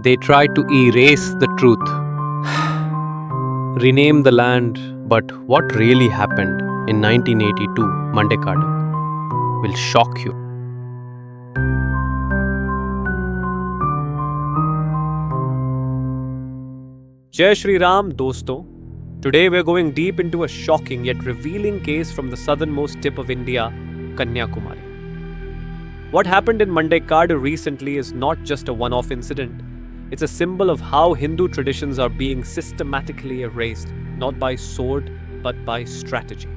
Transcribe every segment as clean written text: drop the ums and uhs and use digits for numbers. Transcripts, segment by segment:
They tried to erase the truth, rename the land, but what really happened in 1982 Mandaikadu will shock you. Jai Shri Ram, dosto. Today we're going deep into a shocking yet revealing case from the southernmost tip of India, Kanyakumari. What happened in Mandaikadu recently is not just a one-off incident. It's a symbol of how Hindu traditions are being systematically erased, not by sword, but by strategy.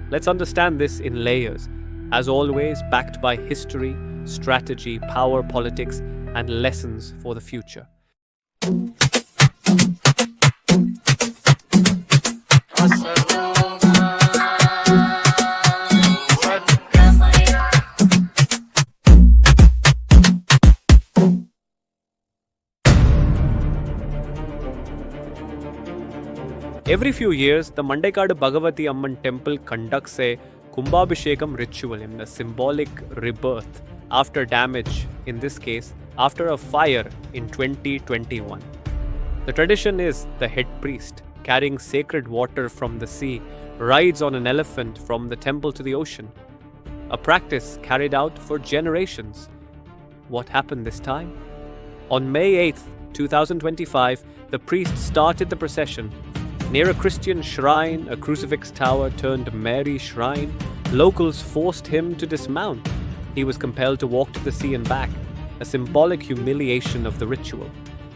Let's understand this in layers, as always backed by history, strategy, power, politics, and lessons for the future. Every few years, the Mandaikadu Bhagavati Amman temple conducts a Kumbhabhishekam ritual in a symbolic rebirth after damage, in this case, after a fire in 2021. The tradition is the head priest, carrying sacred water from the sea, rides on an elephant from the temple to the ocean. A practice carried out for generations. What happened this time? On May 8th, 2025, the priest started the procession. Near a Christian shrine, a crucifix tower turned Mary shrine, locals forced him to dismount. He was compelled to walk to the sea and back, a symbolic humiliation of the ritual.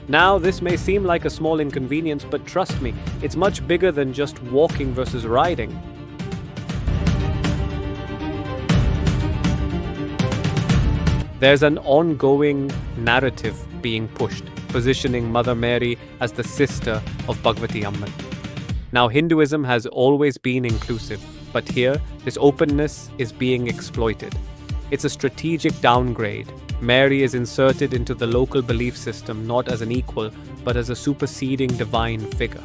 Now, this may seem like a small inconvenience, but trust me, it's much bigger than just walking versus riding. There's an ongoing narrative being pushed, positioning Mother Mary as the sister of Bhagavati Amman. Now, Hinduism has always been inclusive, but here, this openness is being exploited. It's a strategic downgrade. Mary is inserted into the local belief system not as an equal, but as a superseding divine figure.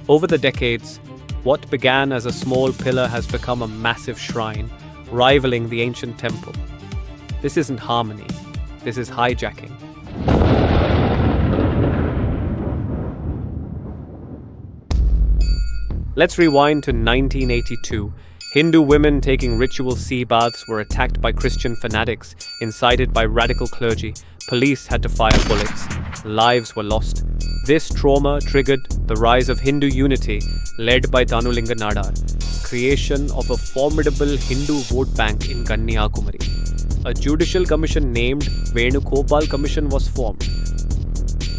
Over the decades, what began as a small pillar has become a massive shrine, rivaling the ancient temple. This isn't harmony. This is hijacking. Let's rewind to 1982. Hindu women taking ritual sea baths were attacked by Christian fanatics, incited by radical clergy. Police had to fire bullets. Lives were lost. This trauma triggered the rise of Hindu unity, led by Thanulinga Nadar, creation of a formidable Hindu vote bank in Kanyakumari. A judicial commission named Venugopal Commission was formed.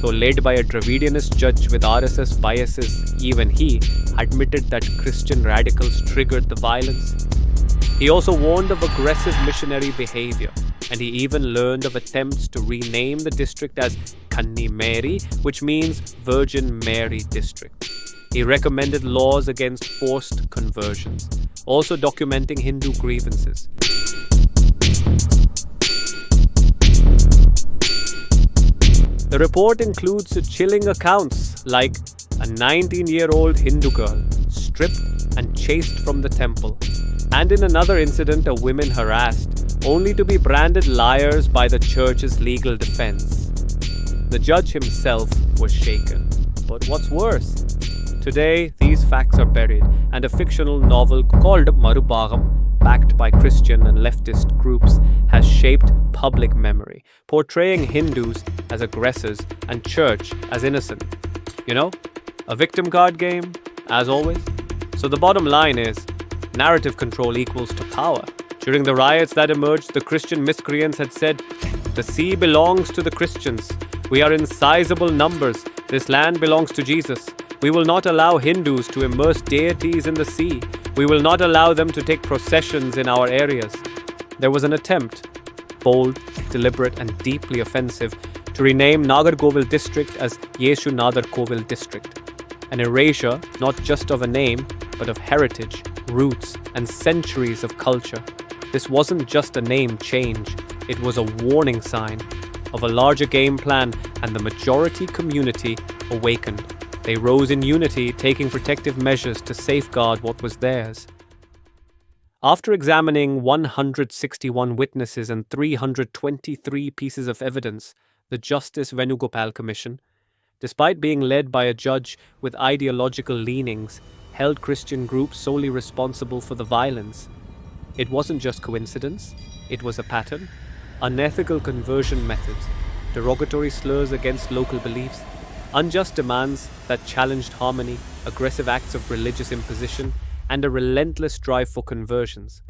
Though led by a Dravidianist judge with RSS biases, even he admitted that Christian radicals triggered the violence. He also warned of aggressive missionary behavior, and he even learned of attempts to rename the district as Kanyakumari, which means Virgin Mary District. He recommended laws against forced conversions, also documenting Hindu grievances. The report includes chilling accounts like a 19-year-old Hindu girl stripped and chased from the temple, and in another incident a woman harassed, only to be branded liars by the church's legal defense. The judge himself was shaken. But what's worse? Today, these facts are buried, and a fictional novel called Marupam, backed by Christian and leftist groups, has shaped public memory, portraying Hindus as aggressors and church as innocent. You know, a victim card game, as always. So the bottom line is, narrative control equals to power. During the riots that emerged, the Christian miscreants had said, "The sea belongs to the Christians. We are in sizable numbers. This land belongs to Jesus. We will not allow Hindus to immerse deities in the sea. We will not allow them to take processions in our areas." There was an attempt, bold, deliberate, and deeply offensive, to rename Nagarkovil district as Yeshu Nadar Kovil district. An erasure not just of a name, but of heritage, roots, and centuries of culture. This wasn't just a name change, it was a warning sign of a larger game plan, and the majority community awakened. They rose in unity, taking protective measures to safeguard what was theirs. After examining 161 witnesses and 323 pieces of evidence, the Justice Venugopal Commission, despite being led by a judge with ideological leanings, held Christian groups solely responsible for the violence. It wasn't just coincidence, it was a pattern. Unethical conversion methods, derogatory slurs against local beliefs, unjust demands that challenged harmony, aggressive acts of religious imposition, and a relentless drive for conversions.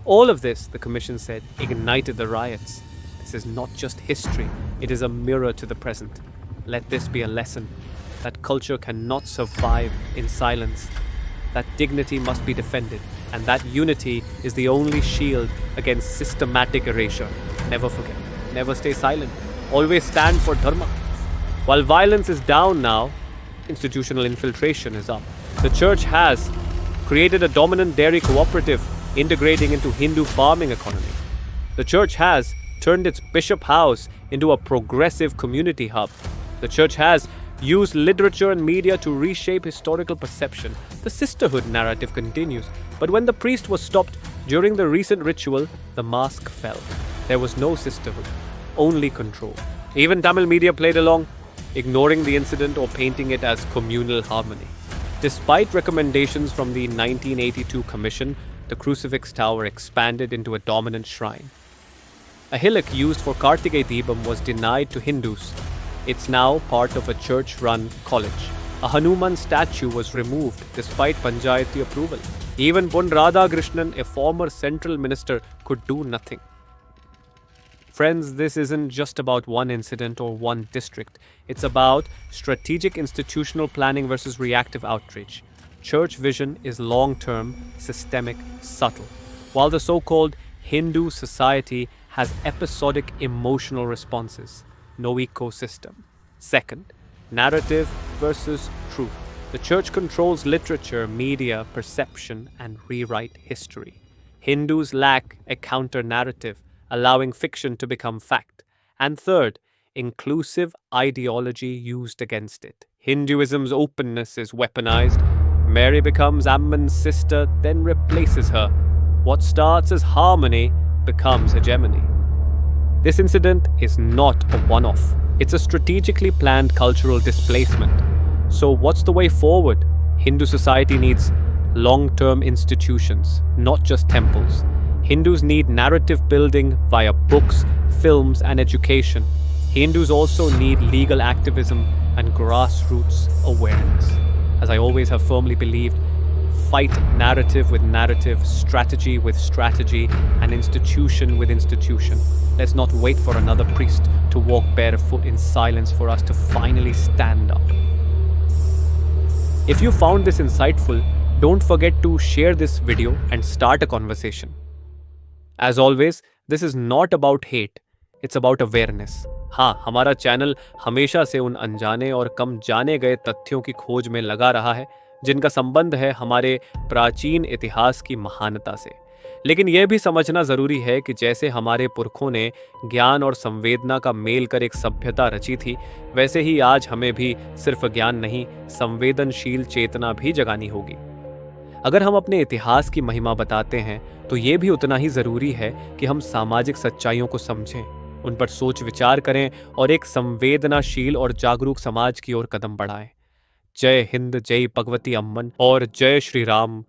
All of this, the Commission said, ignited the riots. This is not just history, it is a mirror to the present. Let this be a lesson that culture cannot survive in silence, that dignity must be defended, and that unity is the only shield against systematic erasure. Never forget, never stay silent, always stand for dharma. While violence is down now, institutional infiltration is up. The church has created a dominant dairy cooperative integrating into Hindu farming economy. The church has turned its bishop house into a progressive community hub. The church has used literature and media to reshape historical perception. The sisterhood narrative continues, but when the priest was stopped during the recent ritual, the mask fell. There was no sisterhood, only control. Even Tamil media played along, ignoring the incident or painting it as communal harmony. Despite recommendations from the 1982 Commission, the crucifix tower expanded into a dominant shrine. A hillock used for Kartike Deepam was denied to Hindus. It's now part of a church-run college. A Hanuman statue was removed despite Panchayati approval. Even Pon Radhakrishnan, a former central minister, could do nothing. Friends, this isn't just about one incident or one district. It's about strategic institutional planning versus reactive outrage. Church vision is long-term, systemic, subtle, while the so-called Hindu society has episodic emotional responses. No ecosystem. Second, narrative versus truth. The church controls literature, media, perception, and rewrite history. Hindus lack a counter-narrative, allowing fiction to become fact. And third, inclusive ideology used against it. Hinduism's openness is weaponized. Mary becomes Ammon's sister, then replaces her. What starts as harmony becomes hegemony. This incident is not a one-off. It's a strategically planned cultural displacement. So what's the way forward? Hindu society needs long-term institutions, not just temples. Hindus need narrative building via books, films, and education. Hindus also need legal activism and grassroots awareness. As I always have firmly believed, fight narrative with narrative, strategy with strategy, and institution with institution. Let's not wait for another priest to walk barefoot in silence for us to finally stand up. If you found this insightful, don't forget to share this video and start a conversation. As always, this is not about hate, it's about awareness. हाँ, हमारा channel हमेशा से उन अनजाने और कम जाने गए तथ्यों की खोज में लगा रहा है जिनका संबंध है हमारे प्राचीन इतिहास की महानता से। लेकिन यह भी समझना जरूरी है कि जैसे हमारे पुरखों ने ज्ञान और संवेदना का मेल कर एक सभ्यता रची थी, वैसे ही आज हमें भी सिर्फ ज्ञान नहीं, संवेदनशील चेतना भी जगानी होगी। अगर हम अपने इतिहास की महिमा बताते हैं तो ये भी उतना ही जरूरी है कि हम सामाजिक सच्चाइयों को समझें, उन पर सोच विचार करें और एक संवेदनाशील और जागरूक समाज की ओर कदम बढ़ाएं। जय हिंद, जय भगवती अम्मन और जय श्री राम।